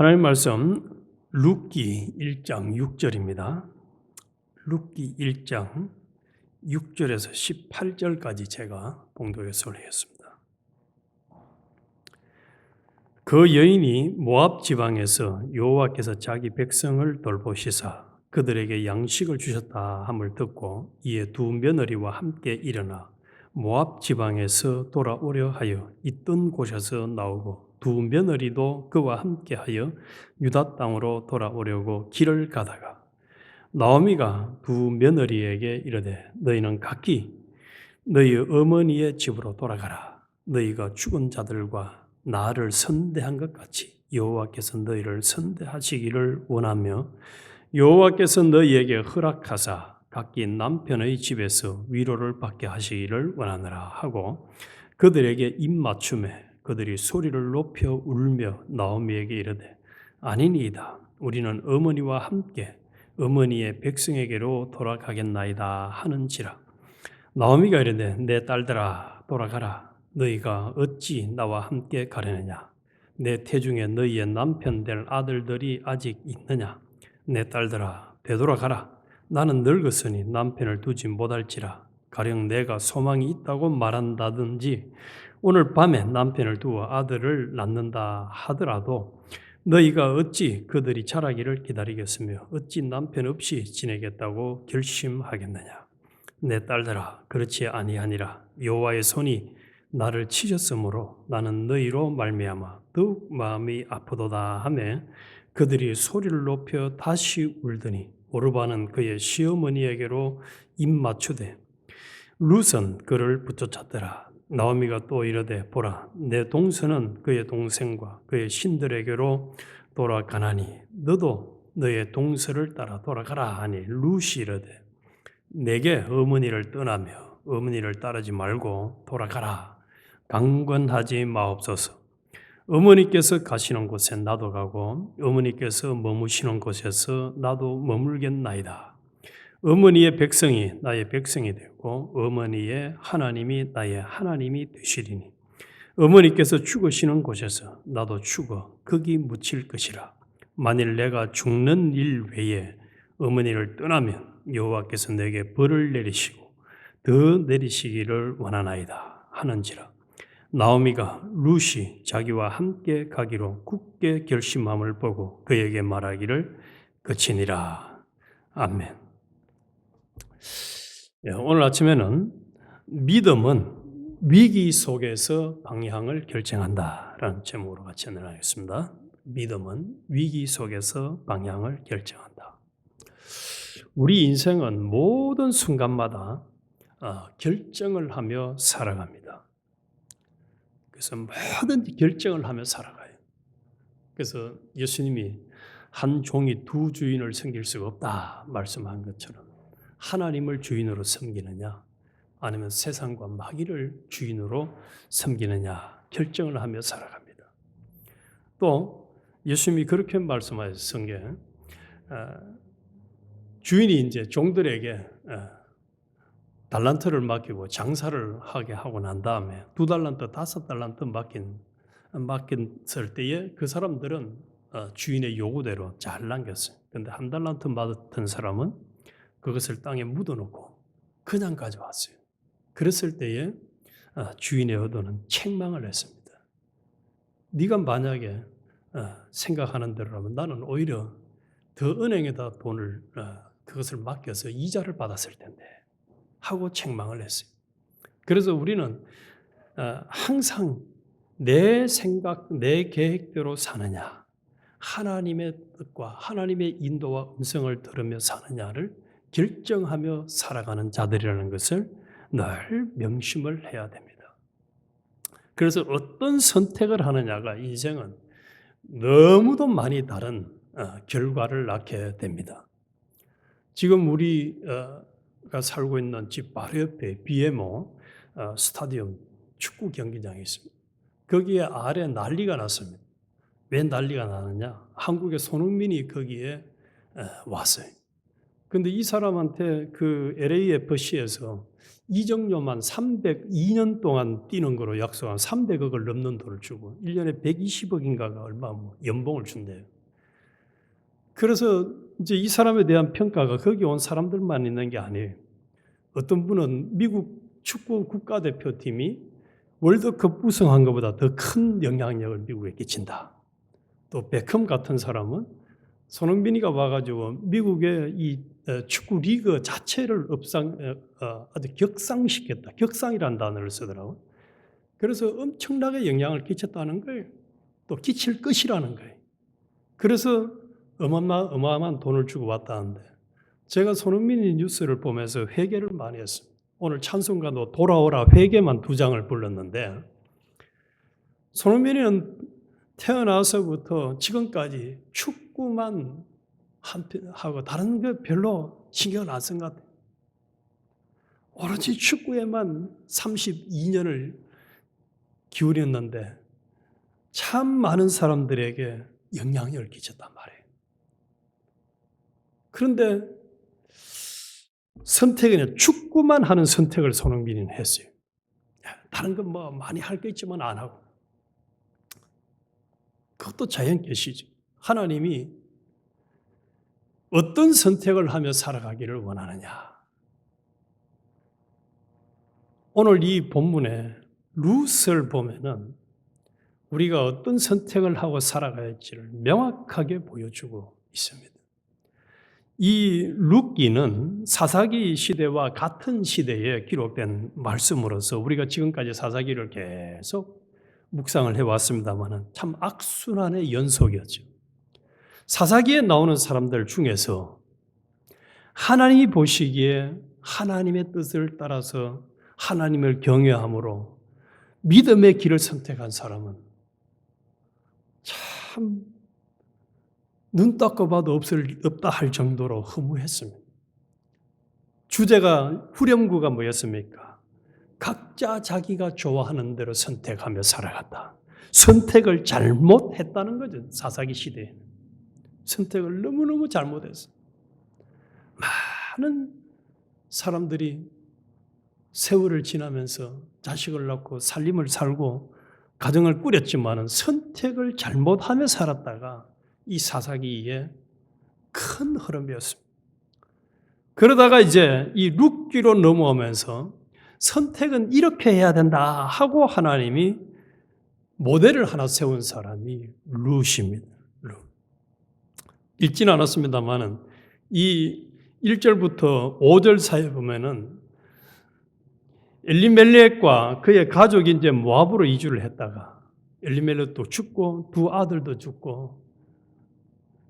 하나님 말씀 룻기 1장 6절입니다. 룻기 1장 6절에서 18절까지 제가 봉독해서 하겠습니다. 그 여인이 모압 지방에서 여호와께서 자기 백성을 돌보시사 그들에게 양식을 주셨다 함을 듣고 이에 두 며느리와 함께 일어나 모압 지방에서 돌아오려 하여 있던 곳에서 나오고 두 며느리도 그와 함께하여 유다 땅으로 돌아오려고 길을 가다가 나오미가 두 며느리에게 이르되 너희는 각기 너희 어머니의 집으로 돌아가라. 너희가 죽은 자들과 나를 선대한 것 같이 여호와께서 너희를 선대하시기를 원하며 여호와께서 너희에게 허락하사 각기 남편의 집에서 위로를 받게 하시기를 원하노라 하고 그들에게 입맞춤에 그들이 소리를 높여 울며 나오미에게 이르되 아니니이다. 우리는 어머니와 함께 어머니의 백성에게로 돌아가겠나이다 하는지라. 나오미가 이르되 내 딸들아 돌아가라. 너희가 어찌 나와 함께 가려느냐. 내 태중에 너희의 남편 될 아들들이 아직 있느냐. 내 딸들아 되돌아가라. 나는 늙었으니 남편을 두지 못할지라. 가령 내가 소망이 있다고 말한다든지 오늘 밤에 남편을 두어 아들을 낳는다 하더라도 너희가 어찌 그들이 자라기를 기다리겠으며 어찌 남편 없이 지내겠다고 결심하겠느냐. 내 딸들아 그렇지 아니하니라. 여호와의 손이 나를 치셨으므로 나는 너희로 말미암아 더욱 마음이 아프도다 하며 그들이 소리를 높여 다시 울더니 오르바는 그의 시어머니에게로 입맞추되 룻은 그를 붙여찾더라. 나오미가 또 이르되 보라 내 동서는 그의 동생과 그의 신들에게로 돌아가나니 너도 너의 동서를 따라 돌아가라 하니 룻이 이르되 내게 어머니를 떠나며 어머니를 따르지 말고 돌아가라. 강권하지 마옵소서. 어머니께서 가시는 곳에 나도 가고 어머니께서 머무시는 곳에서 나도 머물겠나이다. 어머니의 백성이 나의 백성이 되고 어머니의 하나님이 나의 하나님이 되시리니 어머니께서 죽으시는 곳에서 나도 죽어 거기 묻힐 것이라. 만일 내가 죽는 일 외에 어머니를 떠나면 여호와께서 내게 벌을 내리시고 더 내리시기를 원하나이다 하는지라. 나오미가 룻이 자기와 함께 가기로 굳게 결심함을 보고 그에게 말하기를 그치니라. 아멘. 오늘 아침에는 믿음은 위기 속에서 방향을 결정한다라는 제목으로 같이 나누겠습니다. 믿음은 위기 속에서 방향을 결정한다. 우리 인생은 모든 순간마다 결정을 하며 살아갑니다. 그래서 뭐든지 결정을 하며 살아가요. 그래서 예수님이 한 종이 두 주인을 섬길 수가 없다 말씀한 것처럼 하나님을 주인으로 섬기느냐 아니면 세상과 마귀를 주인으로 섬기느냐 결정을 하며 살아갑니다. 또 예수님이 그렇게 말씀하셨어요. 성경에 주인이 이제 종들에게 달란트를 맡기고 장사를 하게 하고 난 다음에 2달란트, 5달란트 맡겼을 때에 그 사람들은 주인의 요구대로 잘 남겼어요. 그런데 1달란트 맡은 사람은 그것을 땅에 묻어놓고 그냥 가져왔어요. 그랬을 때에 주인의 어도는 책망을 했습니다. 네가 만약에 생각하는 대로라면 나는 오히려 더 은행에다 돈을 그것을 맡겨서 이자를 받았을 텐데 하고 책망을 했어요. 그래서 우리는 항상 내 생각, 내 계획대로 사느냐 하나님의 뜻과 하나님의 인도와 음성을 들으며 사느냐를 결정하며 살아가는 자들이라는 것을 늘 명심을 해야 됩니다. 그래서 어떤 선택을 하느냐가 인생은 너무도 많이 다른 결과를 낳게 됩니다. 지금 우리가 살고 있는 집 바로 옆에 BMO 스타디움 축구 경기장이 있습니다. 거기에 아래 난리가 났습니다. 왜 난리가 나느냐? 한국의 손흥민이 거기에 왔어요. 근데 이 사람한테 그 LAFC에서 이적료만 302년 동안 뛰는 거로 약속한 300억을 넘는 돈을 주고 1년에 120억인가가 얼마 뭐 연봉을 준대요. 그래서 이제 이 사람에 대한 평가가 거기 온 사람들만 있는 게 아니에요. 어떤 분은 미국 축구 국가대표팀이 월드컵 우승한 것보다 더 큰 영향력을 미국에 끼친다. 또 베컴 같은 사람은 손흥민이가 와가지고 미국의 이 축구 리그 자체를 아주 격상시켰다. 격상이라는 단어를 쓰더라고. 그래서 엄청나게 영향을 끼쳤다는 거예요. 또 끼칠 것이라는 거예요. 그래서 어마어마한 돈을 주고 왔다는데 제가 손흥민의 뉴스를 보면서 회개를 많이 했습니다. 오늘 찬송가도 돌아오라 회개만 2장을 불렀는데 손흥민은 태어나서부터 지금까지 축구만 하고 다른 거 별로 신경을 안 쓴 것 같아요. 오로지 축구에만 32년을 기울였는데 참 많은 사람들에게 영향력을 끼쳤단 말이에요. 그런데 선택은 축구만 하는 선택을 손흥민은 했어요. 다른 건 뭐 많이 할 게 있지만 안 하고. 그것도 자연계시죠. 하나님이 어떤 선택을 하며 살아가기를 원하느냐. 오늘 이 본문에 룻을 보면은 우리가 어떤 선택을 하고 살아가야 할지를 명확하게 보여주고 있습니다. 이 룻기는 사사기 시대와 같은 시대에 기록된 말씀으로서 우리가 지금까지 사사기를 계속 묵상을 해왔습니다만 참 악순환의 연속이었죠. 사사기에 나오는 사람들 중에서 하나님이 보시기에 하나님의 뜻을 따라서 하나님을 경외함으로 믿음의 길을 선택한 사람은 참 눈 닦고 봐도 없다 할 정도로 허무했습니다. 주제가 후렴구가 뭐였습니까? 각자 자기가 좋아하는 대로 선택하며 살아갔다. 선택을 잘못했다는 거죠. 사사기 시대에. 선택을 너무너무 잘못했어요. 많은 사람들이 세월을 지나면서 자식을 낳고 살림을 살고 가정을 꾸렸지만 선택을 잘못하며 살았다가 이 사사기의 큰 흐름이었습니다. 그러다가 이제 이 룻기로 넘어오면서 선택은 이렇게 해야 된다 하고 하나님이 모델을 하나 세운 사람이 룻입니다. 룻. 읽지는 않았습니다만은 이 1절부터 5절 사이에 보면은 엘리멜렉과 그의 가족이 이제 모압으로 이주를 했다가 엘리멜렉도 죽고 두 아들도 죽고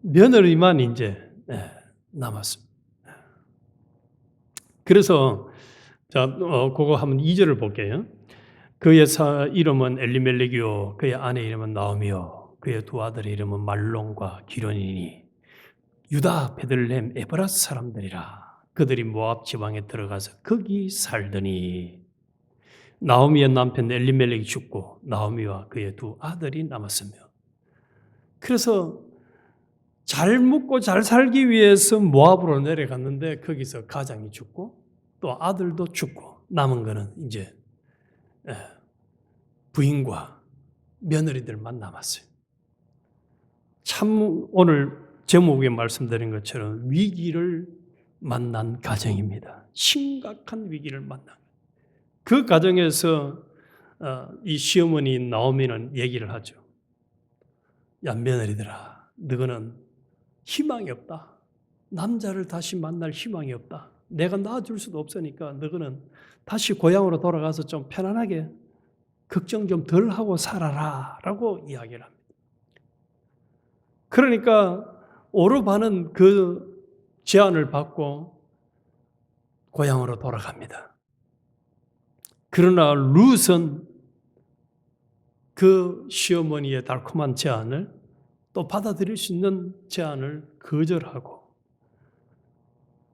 며느리만 이제 남았습니다. 그래서 그거 한번 2절을 볼게요. 그의 이름은 엘리멜렉이요 그의 아내 이름은 나오미요 그의 두 아들의 이름은 말론과 기론이니 유다 베들레헴 에브라스 사람들이라. 그들이 모압 지방에 들어가서 거기 살더니 나오미의 남편 엘리멜렉이 죽고 나오미와 그의 두 아들이 남았으며. 그래서 잘 먹고 잘 살기 위해서 모압으로 내려갔는데 거기서 가장이 죽고 또 아들도 죽고 남은 거는 이제 부인과 며느리들만 남았어요. 참 오늘 제목에 말씀드린 것처럼 위기를 만난 가정입니다. 심각한 위기를 만난 그 가정에서 이 시어머니 나오미는 얘기를 하죠. 야 며느리들아 너희는 희망이 없다. 남자를 다시 만날 희망이 없다. 내가 낳아줄 수도 없으니까 너희는 다시 고향으로 돌아가서 좀 편안하게 걱정 좀 덜 하고 살아라 라고 이야기를 합니다. 그러니까 오르반은 그 제안을 받고 고향으로 돌아갑니다. 그러나 룻은 그 시어머니의 달콤한 제안을 또 받아들일 수 있는 제안을 거절하고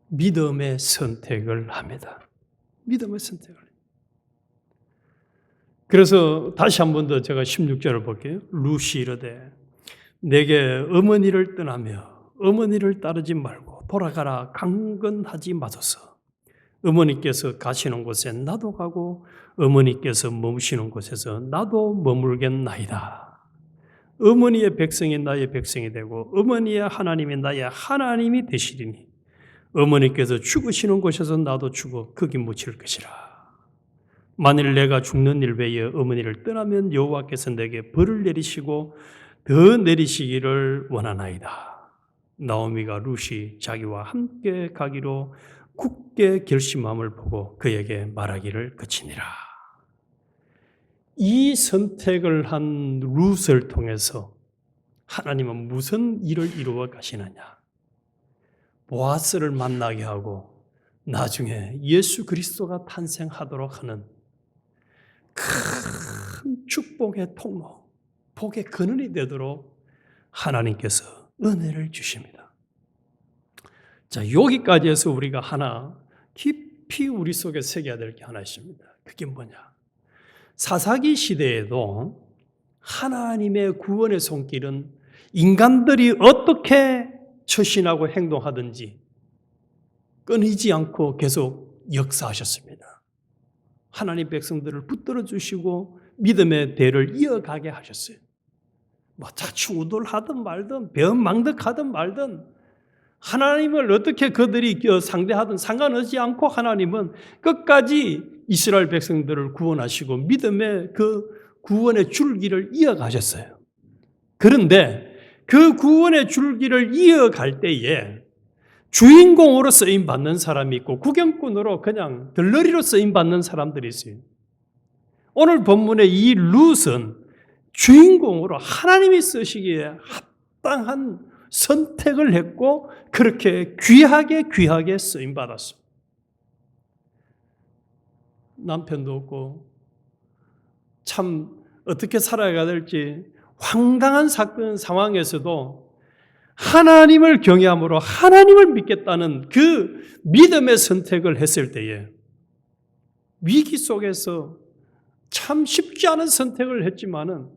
믿음의 선택을 합니다. 믿음의 선택을. 그래서 다시 한 번 더 제가 16절을 볼게요. 룻이 이르되 내게 어머니를 떠나며 어머니를 따르지 말고 돌아가라 강건하지 마소서. 어머니께서 가시는 곳에 나도 가고 어머니께서 머무시는 곳에서 나도 머물겠나이다. 어머니의 백성이 나의 백성이 되고 어머니의 하나님이 나의 하나님이 되시리니 어머니께서 죽으시는 곳에서 나도 죽어 거기 묻힐 것이라. 만일 내가 죽는 일 외에 어머니를 떠나면 여호와께서 내게 벌을 내리시고 더 내리시기를 원하나이다. 나오미가 룻이 자기와 함께 가기로 굳게 결심함을 보고 그에게 말하기를 그치니라. 이 선택을 한 룻을 통해서 하나님은 무슨 일을 이루어 가시느냐? 보아스를 만나게 하고 나중에 예수 그리스도가 탄생하도록 하는 큰 축복의 통로, 복의 근원이 되도록 하나님께서 은혜를 주십니다. 자, 여기까지 해서 우리가 하나 깊이 우리 속에 새겨야 될 게 하나 있습니다. 그게 뭐냐? 사사기 시대에도 하나님의 구원의 손길은 인간들이 어떻게 처신하고 행동하든지 끊이지 않고 계속 역사하셨습니다. 하나님 백성들을 붙들어 주시고 믿음의 대를 이어가게 하셨어요. 뭐 자충우돌하든 말든 배은망덕하든 말든 하나님을 어떻게 그들이 상대하든 상관하지 않고 하나님은 끝까지 이스라엘 백성들을 구원하시고 믿음의 그 구원의 줄기를 이어가셨어요. 그런데 그 구원의 줄기를 이어갈 때에 주인공으로 쓰임받는 사람이 있고 구경꾼으로 그냥 들러리로 쓰임받는 사람들이 있어요. 오늘 본문의 이 룻은 주인공으로 하나님이 쓰시기에 합당한 선택을 했고 그렇게 귀하게 쓰임받았습니다. 남편도 없고 참 어떻게 살아가야 될지 황당한 사건 상황에서도 하나님을 경외함으로 하나님을 믿겠다는 그 믿음의 선택을 했을 때에 위기 속에서 참 쉽지 않은 선택을 했지만은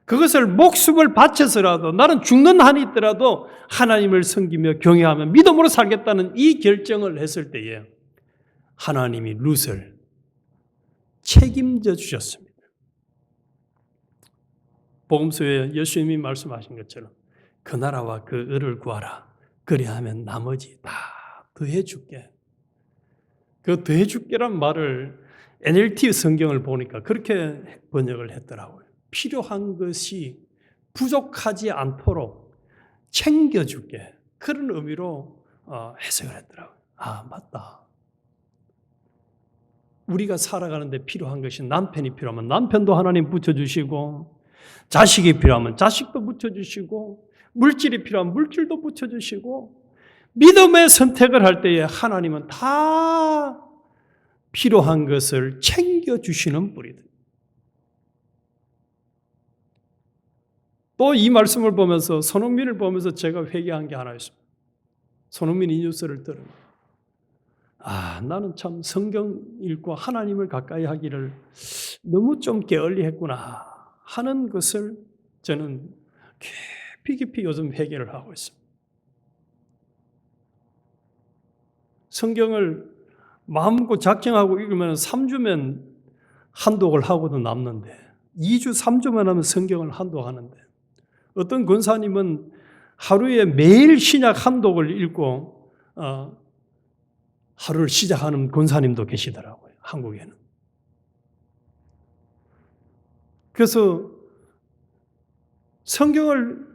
그것을 목숨을 바쳐서라도 나는 죽는 한이 있더라도 하나님을 섬기며 경외하며 믿음으로 살겠다는 이 결정을 했을 때에 하나님이 룻을 책임져 주셨습니다. 복음서에 예수님이 말씀하신 것처럼 그 나라와 그 을을 구하라. 그리하면 나머지 다 더해 줄게. 그 더해 줄게란 말을 NLT 성경을 보니까 그렇게 번역을 했더라고요. 필요한 것이 부족하지 않도록 챙겨줄게. 그런 의미로 해석을 했더라고요. 아, 맞다. 우리가 살아가는데 필요한 것이 남편이 필요하면 남편도 하나님 붙여주시고 자식이 필요하면 자식도 붙여주시고 물질이 필요하면 물질도 붙여주시고 믿음의 선택을 할 때에 하나님은 다 필요한 것을 챙겨주시는 분이다. 또 이 말씀을 보면서 손흥민을 보면서 제가 회개한 게 하나 있습니다. 손흥민 이 뉴스를 들으면 나는 참 성경 읽고 하나님을 가까이 하기를 너무 좀 게을리했구나 하는 것을 저는 깊이 요즘 회개를 하고 있습니다. 성경을 마음껏 작정하고 읽으면 3주면 한독을 하고도 남는데 2주, 3주만 하면 성경을 한독하는데 어떤 권사님은 하루에 매일 신약 한독을 읽고 하루를 시작하는 권사님도 계시더라고요. 한국에는. 그래서 성경을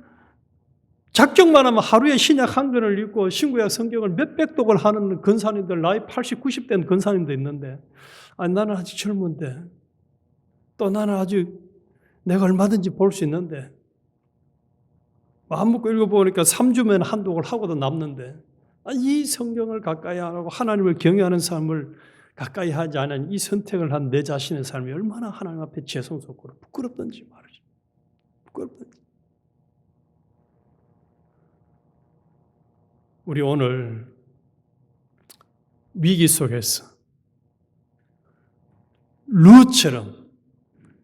작정만 하면 하루에 신약 한 권을 읽고 신구약 성경을 몇백 독을 하는 권사님들, 나이 80, 90 된 권사님도 있는데 나는 아직 젊은데 또 나는 아직 내가 얼마든지 볼 수 있는데 마음 먹고 읽어보니까 3주면 한독을 하고도 남는데 이 성경을 가까이 하고 하나님을 경외하는 삶을 가까이 하지 않은 이 선택을 한 내 자신의 삶이 얼마나 하나님 앞에 죄송스럽고 부끄럽던지 말이죠. 부끄럽던지. 우리 오늘 위기 속에서 룻처럼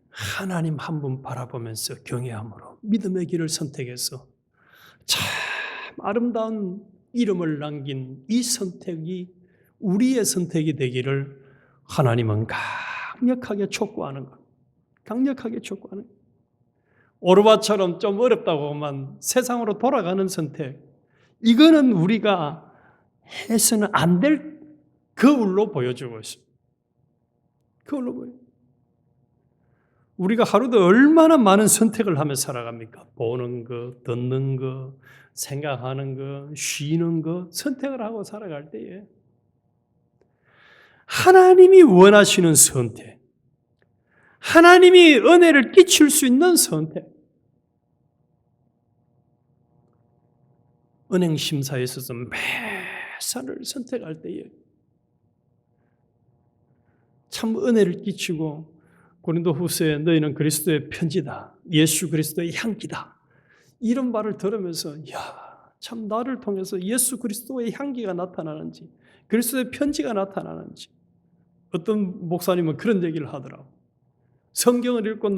하나님 한 분 바라보면서 경외함으로 믿음의 길을 선택해서 참 아름다운 이름을 남긴 이 선택이 우리의 선택이 되기를 하나님은 강력하게 촉구하는 것. 강력하게 촉구하는 것. 오르바처럼 좀 어렵다고만 세상으로 돌아가는 선택. 이거는 우리가 해서는 안 될 거울로 보여주고 있습니다. 거울로 보여. 우리가 하루도 얼마나 많은 선택을 하며 살아갑니까? 보는 거, 듣는 거, 생각하는 거, 쉬는 거, 선택을 하고 살아갈 때에 하나님이 원하시는 선택, 하나님이 은혜를 끼칠 수 있는 선택. 은행 심사에 있어서 매사를 선택할 때에 참 은혜를 끼치고 고린도후서에 너희는 그리스도의 편지다. 예수 그리스도의 향기다. 이런 말을 들으면서 참 나를 통해서 예수 그리스도의 향기가 나타나는지 그리스도의 편지가 나타나는지 어떤 목사님은 그런 얘기를 하더라고. 성경을 읽고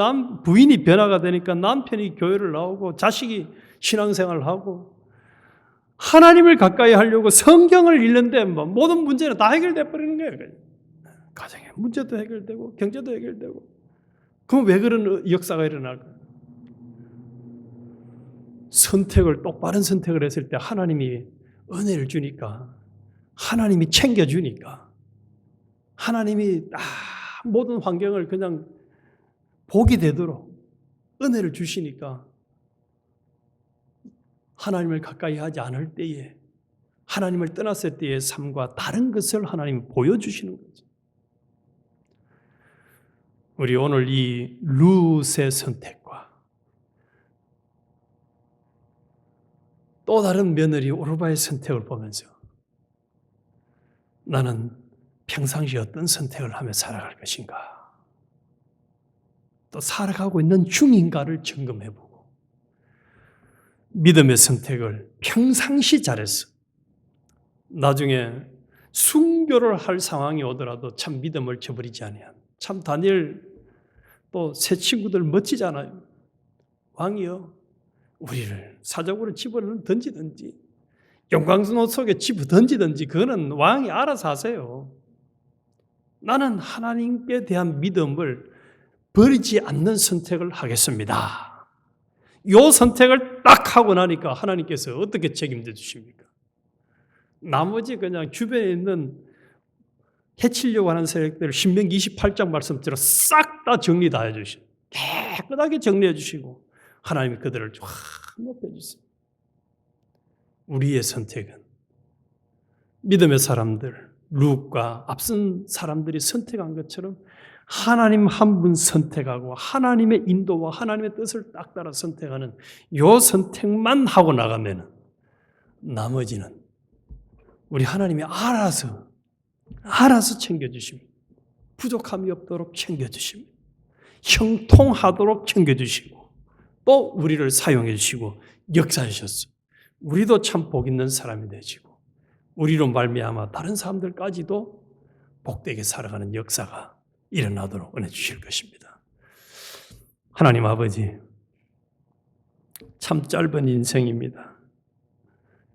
부인이 변화가 되니까 남편이 교회를 나오고 자식이 신앙생활을 하고 하나님을 가까이 하려고 성경을 읽는데 모든 문제는 다 해결돼 버리는 거예요. 가정의 문제도 해결되고 경제도 해결되고. 그럼 왜 그런 역사가 일어날까요? 선택을 똑바른 선택을 했을 때 하나님이 은혜를 주니까 하나님이 챙겨주니까 하나님이 모든 환경을 그냥 복이 되도록 은혜를 주시니까 하나님을 가까이 하지 않을 때에 하나님을 떠났을 때의 삶과 다른 것을 하나님이 보여주시는 거죠. 우리 오늘 이 룻의 선택과 또 다른 며느리 오르바의 선택을 보면서 나는 평상시 어떤 선택을 하며 살아갈 것인가, 또 살아가고 있는 중인가를 점검해보고 믿음의 선택을 평상시 잘했어. 나중에 순교를 할 상황이 오더라도 참 믿음을 저버리지 아니한. 참 다니엘 또 새 친구들 멋지잖아요. 왕이요, 우리를 사적으로 집어를 던지든지 용광로 속에 집어 던지든지 그거는 왕이 알아서 하세요. 나는 하나님께 대한 믿음을 버리지 않는 선택을 하겠습니다. 이 선택을 딱 하고 나니까 하나님께서 어떻게 책임져 주십니까? 나머지 그냥 주변에 있는 해치려고 하는 세력들을 신명기 28장 말씀대로 싹 다 정리 다 해주시고 깨끗하게 정리해 주시고 하나님이 그들을 확 높여 주세요. 우리의 선택은 믿음의 사람들, 룻과 앞선 사람들이 선택한 것처럼 하나님 한 분 선택하고 하나님의 인도와 하나님의 뜻을 딱 따라 선택하는 요 선택만 하고 나가면 나머지는 우리 하나님이 알아서 챙겨주십니다. 부족함이 없도록 챙겨주십니다. 형통하도록 챙겨주시고 또 우리를 사용해 주시고 역사하셨어요. 우리도 참 복 있는 사람이 되시고 우리로 말미암아 다른 사람들까지도 복되게 살아가는 역사가 일어나도록 은혜 주실 것입니다. 하나님 아버지, 참 짧은 인생입니다.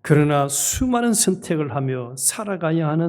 그러나 수많은 선택을 하며 살아가야 하는